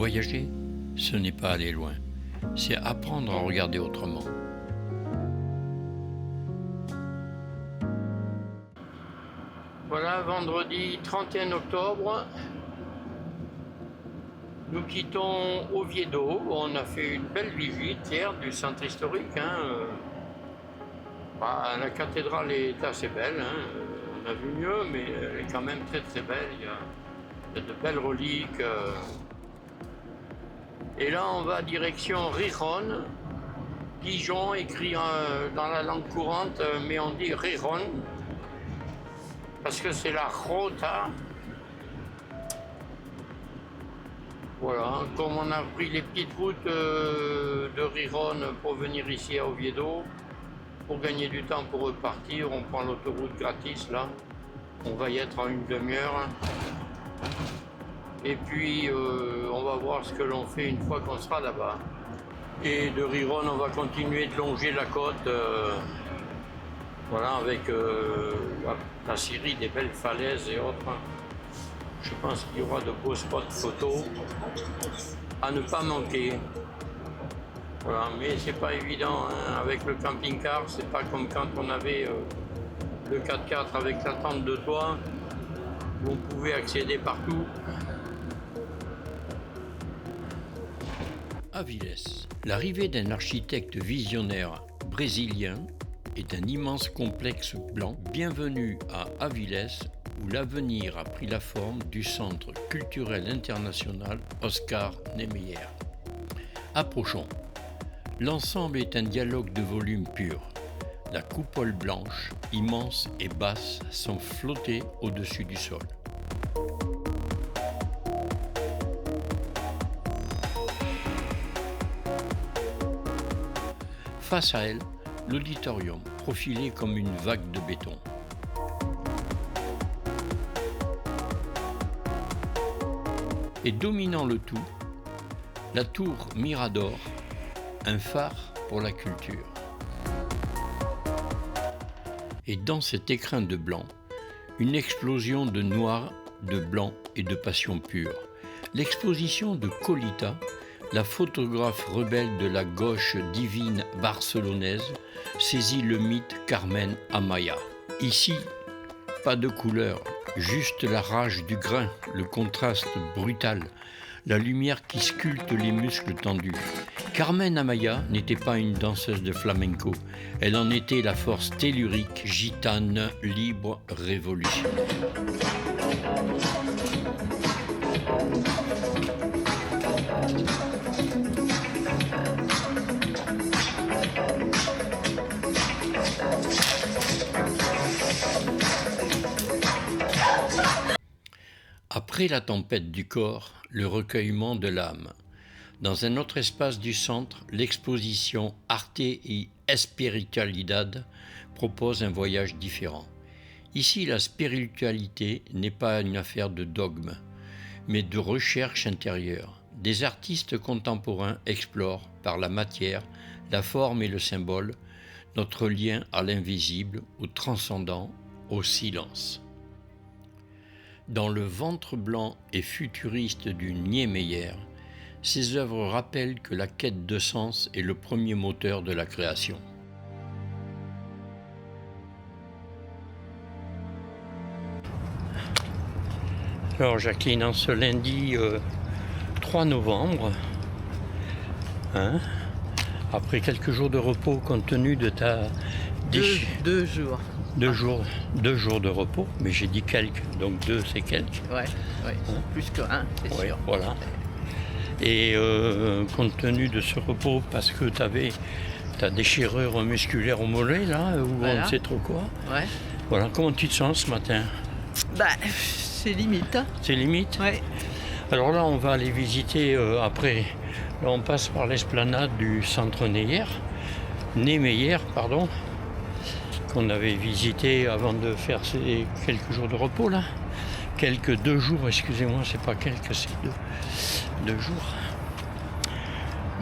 Voyager, ce n'est pas aller loin, c'est apprendre à regarder autrement. Voilà, vendredi 31 octobre, nous quittons Oviedo. On a fait une belle visite hier du centre historique. La cathédrale est assez belle, on a vu mieux, mais elle est quand même très très belle. Il y a de belles reliques. Et là, on va direction Rijon. Dijon écrit dans la langue courante, mais on dit Rijon parce que c'est la Rota. Voilà, comme on a pris les petites routes de Rijon pour venir ici à Oviedo, pour gagner du temps pour repartir, on prend l'autoroute gratis là. On va y être en une demi-heure. Et puis on va voir ce que l'on fait une fois qu'on sera là-bas. Et de Rijon, on va continuer de longer la côte, avec la Syrie, des belles falaises et autres. Je pense qu'il y aura de beaux spots photos à ne pas manquer. Voilà, mais c'est pas évident, avec le camping-car, c'est pas comme quand on avait le 4x4 avec la tente de toit, où on pouvait accéder partout. Aviles, l'arrivée d'un architecte visionnaire brésilien et d'un immense complexe blanc. Bienvenue à Aviles, où l'avenir a pris la forme du Centre culturel international Oscar Niemeyer. Approchons. L'ensemble est un dialogue de volume pur. La coupole blanche, immense et basse, sont flottées au-dessus du sol. Face à elle, l'auditorium, profilé comme une vague de béton. Et dominant le tout, la tour Mirador, un phare pour la culture. Et dans cet écrin de blanc, une explosion de noir, de blanc et de passion pure. L'exposition de Colita, la photographe rebelle de la gauche divine barcelonaise, saisit le mythe Carmen Amaya. Ici, pas de couleur, juste la rage du grain, le contraste brutal, la lumière qui sculpte les muscles tendus. Carmen Amaya n'était pas une danseuse de flamenco, elle en était la force tellurique, gitane, libre, révolution. Après la tempête du corps, le recueillement de l'âme. Dans un autre espace du centre, l'exposition Arte y Espiritualidad propose un voyage différent. Ici, la spiritualité n'est pas une affaire de dogme, mais de recherche intérieure. Des artistes contemporains explorent, par la matière, la forme et le symbole, notre lien à l'invisible, au transcendant, au silence. Dans le ventre blanc et futuriste du Niemeyer, ses œuvres rappellent que la quête de sens est le premier moteur de la création. Alors Jacqueline, en ce lundi 3 novembre, après quelques jours de repos compte tenu de ta... Deux jours. Deux jours de repos, mais j'ai dit quelques, donc 2 c'est quelques. Ouais, plus que 1, c'est sûr. Voilà. Et compte tenu de ce repos, parce que tu avais ta déchirure musculaire au mollet, là, ou voilà. On ne sait trop quoi. Ouais. Voilà, comment tu te sens ce matin? C'est limite. C'est limite? Ouais. Alors là, on va aller visiter après. Là, on passe par l'esplanade du centre Niemeyer, qu'on avait visité avant de faire ces quelques jours de repos là. 2 jours, excusez-moi, c'est pas quelques, c'est 2 jours.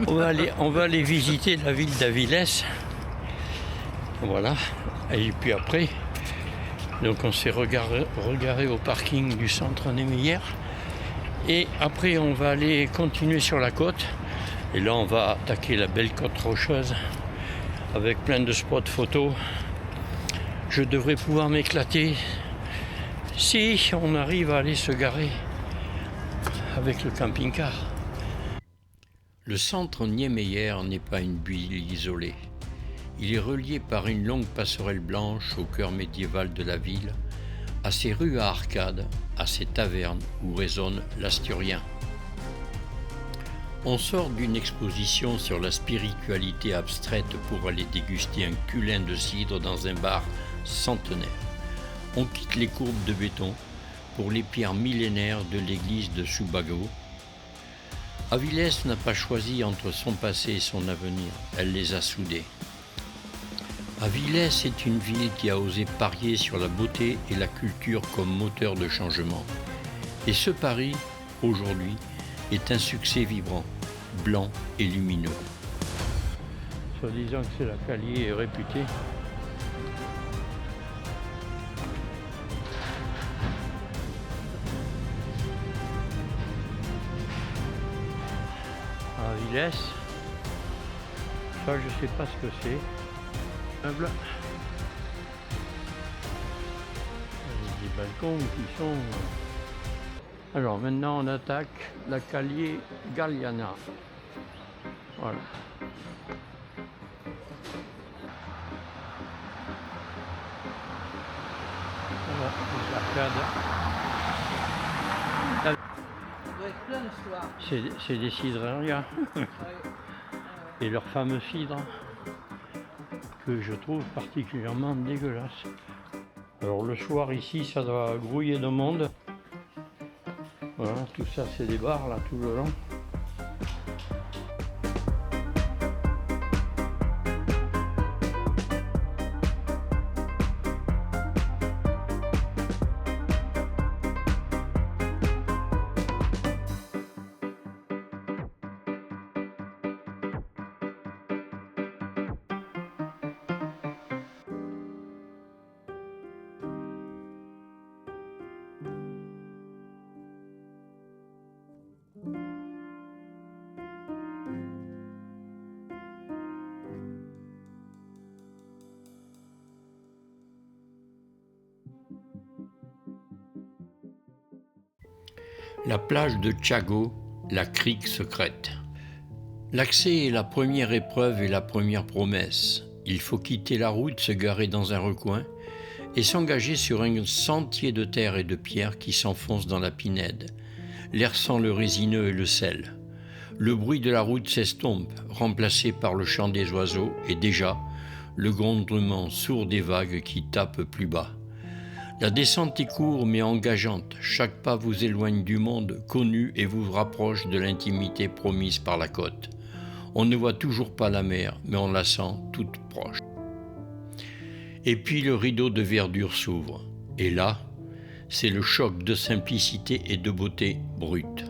On va aller visiter la ville d'Aviles. Voilà. Et puis après, donc on s'est regaré au parking du centre Niemeyer. Et après, on va aller continuer sur la côte. Et là, on va attaquer la belle côte rocheuse avec plein de spots photos. Je devrais pouvoir m'éclater si on arrive à aller se garer avec le camping-car. Le centre Niemeyer n'est pas une ville isolée. Il est relié par une longue passerelle blanche au cœur médiéval de la ville, à ses rues à arcades, à ses tavernes où résonne l'asturien. On sort d'une exposition sur la spiritualité abstraite pour aller déguster un culin de cidre dans un bar centenaire. On quitte les courbes de béton pour les pierres millénaires de l'église de Soubago. Avilés n'a pas choisi entre son passé et son avenir, elle les a soudés. Avilés est une ville qui a osé parier sur la beauté et la culture comme moteur de changement. Et ce pari, aujourd'hui, est un succès vibrant, blanc et lumineux. Soit disant que c'est la Calier est réputée. Avilés, ça je sais pas ce que c'est. Meubles. Des balcons qui sont... Alors maintenant on attaque la Calier Galliana. Voilà. Voilà, les arcades. Ça doit être plein le soir. C'est des cidrerias. Et leur fameux cidre que je trouve particulièrement dégueulasse. Alors le soir ici ça doit grouiller de monde. Voilà, tout ça c'est des bars là tout le long. La plage de Tchago, la crique secrète. L'accès est la première épreuve et la première promesse. Il faut quitter la route, se garer dans un recoin et s'engager sur un sentier de terre et de pierre qui s'enfonce dans la pinède. L'air sent le résineux et le sel. Le bruit de la route s'estompe, remplacé par le chant des oiseaux et déjà le grondement sourd des vagues qui tapent plus bas. La descente est courte mais engageante. Chaque pas vous éloigne du monde connu et vous rapproche de l'intimité promise par la côte. On ne voit toujours pas la mer, mais on la sent toute proche. Et puis le rideau de verdure s'ouvre. Et là, c'est le choc de simplicité et de beauté brute.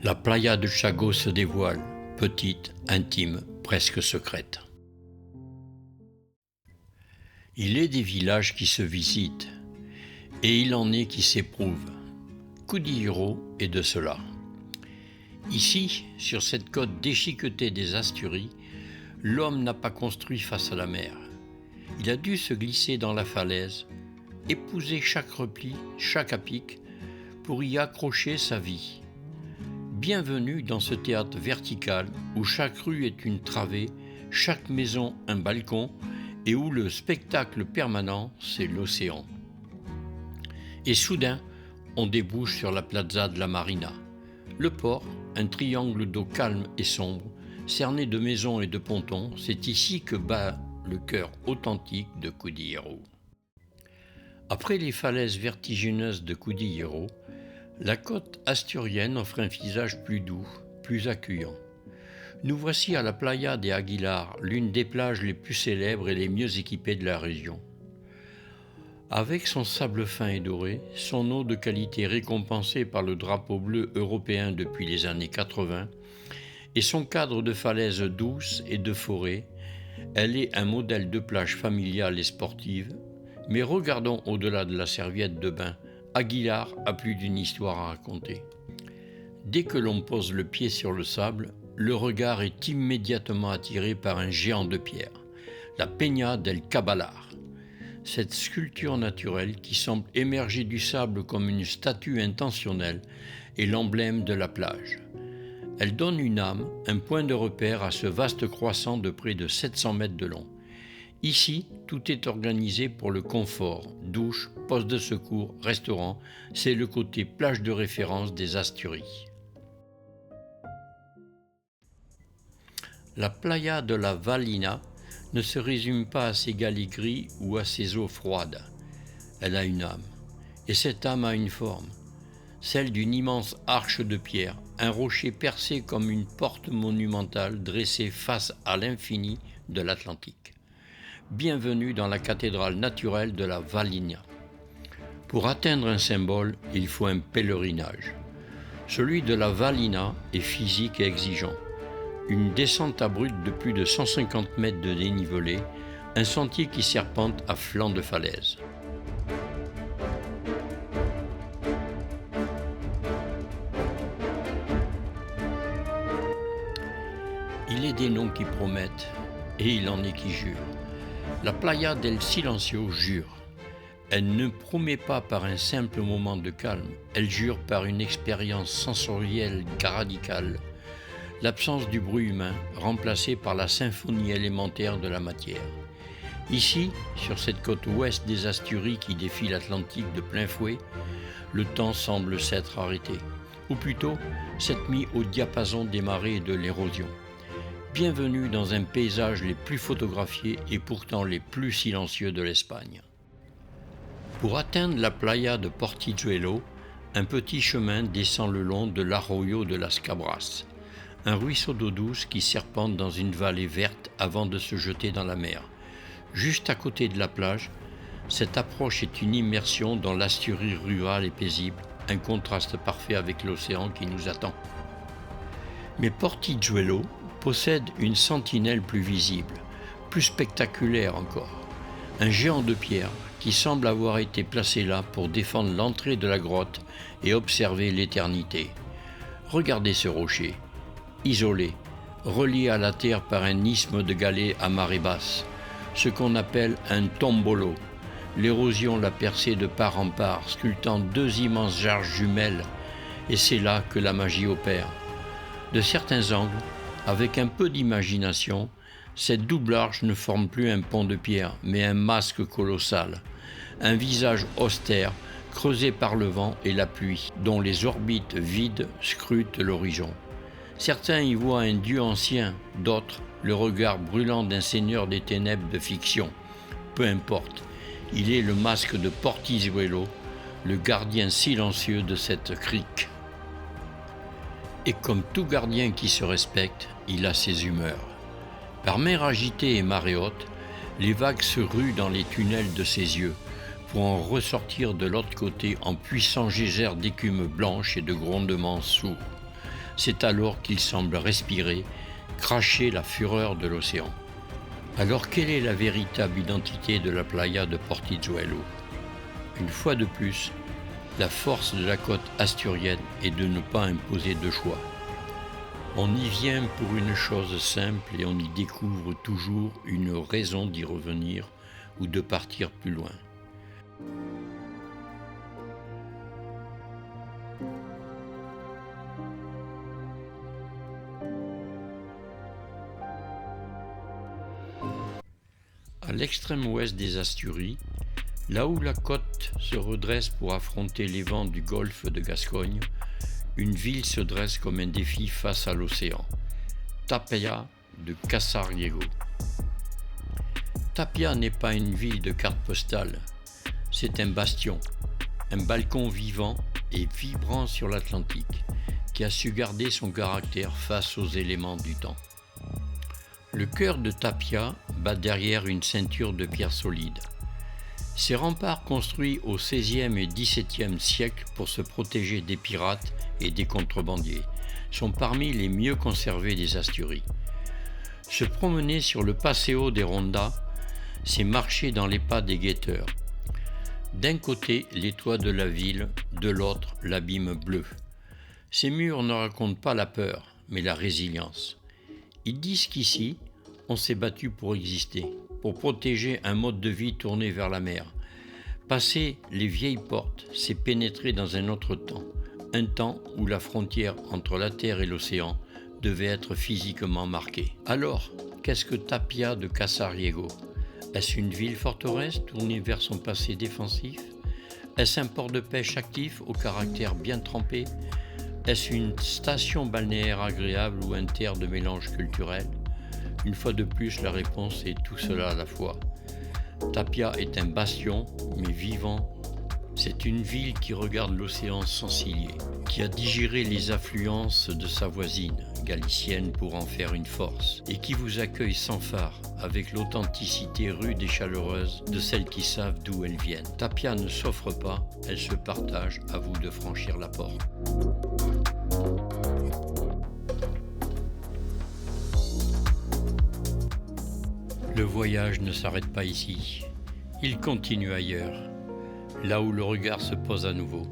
La playa de Tchago se dévoile, petite, intime, presque secrète. Il est des villages qui se visitent. Et il en est qui s'éprouvent. Cudillero est de cela. Ici, sur cette côte déchiquetée des Asturies, l'homme n'a pas construit face à la mer. Il a dû se glisser dans la falaise, épouser chaque repli, chaque apic, pour y accrocher sa vie. Bienvenue dans ce théâtre vertical où chaque rue est une travée, chaque maison un balcon, et où le spectacle permanent, c'est l'océan. Et soudain, on débouche sur la plaza de la Marina. Le port, un triangle d'eau calme et sombre, cerné de maisons et de pontons, c'est ici que bat le cœur authentique de Cudillero. Après les falaises vertigineuses de Cudillero, la côte asturienne offre un visage plus doux, plus accueillant. Nous voici à la Playa de Aguilar, l'une des plages les plus célèbres et les mieux équipées de la région. Avec son sable fin et doré, son eau de qualité récompensée par le drapeau bleu européen depuis les années 80, et son cadre de falaises douces et de forêts, elle est un modèle de plage familiale et sportive. Mais regardons au-delà de la serviette de bain, Aguilar a plus d'une histoire à raconter. Dès que l'on pose le pied sur le sable, le regard est immédiatement attiré par un géant de pierre, la Peña del Cabalar. Cette sculpture naturelle qui semble émerger du sable comme une statue intentionnelle est l'emblème de la plage. Elle donne une âme, un point de repère à ce vaste croissant de près de 700 mètres de long. Ici, tout est organisé pour le confort, douche, poste de secours, restaurant, c'est le côté plage de référence des Asturies. La playa de la Valina ne se résume pas à ses galets gris ou à ses eaux froides. Elle a une âme, et cette âme a une forme, celle d'une immense arche de pierre, un rocher percé comme une porte monumentale dressée face à l'infini de l'Atlantique. Bienvenue dans la cathédrale naturelle de la Valina. Pour atteindre un symbole, il faut un pèlerinage. Celui de la Valina est physique et exigeant. Une descente abrupte de plus de 150 mètres de dénivelé, un sentier qui serpente à flanc de falaise. Il est des noms qui promettent, et il en est qui jurent. La Playa del Silencio jure. Elle ne promet pas par un simple moment de calme, elle jure par une expérience sensorielle radicale. L'absence du bruit humain remplacée par la symphonie élémentaire de la matière. Ici, sur cette côte ouest des Asturies qui défie l'Atlantique de plein fouet, le temps semble s'être arrêté, ou plutôt s'être mis au diapason des marées et de l'érosion. Bienvenue dans un paysage les plus photographiés et pourtant les plus silencieux de l'Espagne. Pour atteindre la playa de Portilluelo, un petit chemin descend le long de l'Arroyo de las Cabras, un ruisseau d'eau douce qui serpente dans une vallée verte avant de se jeter dans la mer. Juste à côté de la plage, cette approche est une immersion dans l'Asturie rurale et paisible, un contraste parfait avec l'océan qui nous attend. Mais Portilluelo possède une sentinelle plus visible, plus spectaculaire encore. Un géant de pierre qui semble avoir été placé là pour défendre l'entrée de la grotte et observer l'éternité. Regardez ce rocher, isolé, relié à la terre par un isthme de galets à marée basse, ce qu'on appelle un tombolo. L'érosion l'a percé de part en part, sculptant deux immenses jarges jumelles, et c'est là que la magie opère. De certains angles, avec un peu d'imagination, cette double arche ne forme plus un pont de pierre, mais un masque colossal, un visage austère, creusé par le vent et la pluie, dont les orbites vides scrutent l'horizon. Certains y voient un dieu ancien, d'autres le regard brûlant d'un seigneur des ténèbres de fiction. Peu importe, il est le masque de Portilluelo, le gardien silencieux de cette crique. Et comme tout gardien qui se respecte, il a ses humeurs. Par mer agitée et marée haute, les vagues se ruent dans les tunnels de ses yeux pour en ressortir de l'autre côté en puissants geysers d'écume blanche et de grondements sourds. C'est alors qu'il semble respirer, cracher la fureur de l'océan. Alors quelle est la véritable identité de la playa de Portilluelo ? Une fois de plus, la force de la côte asturienne est de ne pas imposer de choix. On y vient pour une chose simple et on y découvre toujours une raison d'y revenir ou de partir plus loin. À l'extrême ouest des Asturies, là où la côte se redresse pour affronter les vents du golfe de Gascogne, une ville se dresse comme un défi face à l'océan. Tapia de Casariego. Tapia n'est pas une ville de carte postale, c'est un bastion, un balcon vivant et vibrant sur l'Atlantique, qui a su garder son caractère face aux éléments du temps. Le cœur de Tapia bat derrière une ceinture de pierres solides. Ces remparts construits au XVIe et XVIIe siècle pour se protéger des pirates et des contrebandiers sont parmi les mieux conservés des Asturies. Se promener sur le Paseo de Ronda, c'est marcher dans les pas des guetteurs. D'un côté, les toits de la ville, de l'autre, l'abîme bleu. Ces murs ne racontent pas la peur, mais la résilience. Ils disent qu'ici, on s'est battu pour exister, pour protéger un mode de vie tourné vers la mer. Passer les vieilles portes, c'est pénétrer dans un autre temps, un temps où la frontière entre la terre et l'océan devait être physiquement marquée. Alors, qu'est-ce que Tapia de Casariego ? Est-ce une ville forteresse tournée vers son passé défensif ? Est-ce un port de pêche actif au caractère bien trempé ? Est-ce une station balnéaire agréable ou un terre de mélange culturel ? Une fois de plus, la réponse est tout cela à la fois. Tapia est un bastion, mais vivant. C'est une ville qui regarde l'océan sans cilier, qui a digéré les affluences de sa voisine, galicienne, pour en faire une force, et qui vous accueille sans phare, avec l'authenticité rude et chaleureuse de celles qui savent d'où elles viennent. Tapia ne s'offre pas, elle se partage, à vous de franchir la porte. Le voyage ne s'arrête pas ici, il continue ailleurs, là où le regard se pose à nouveau.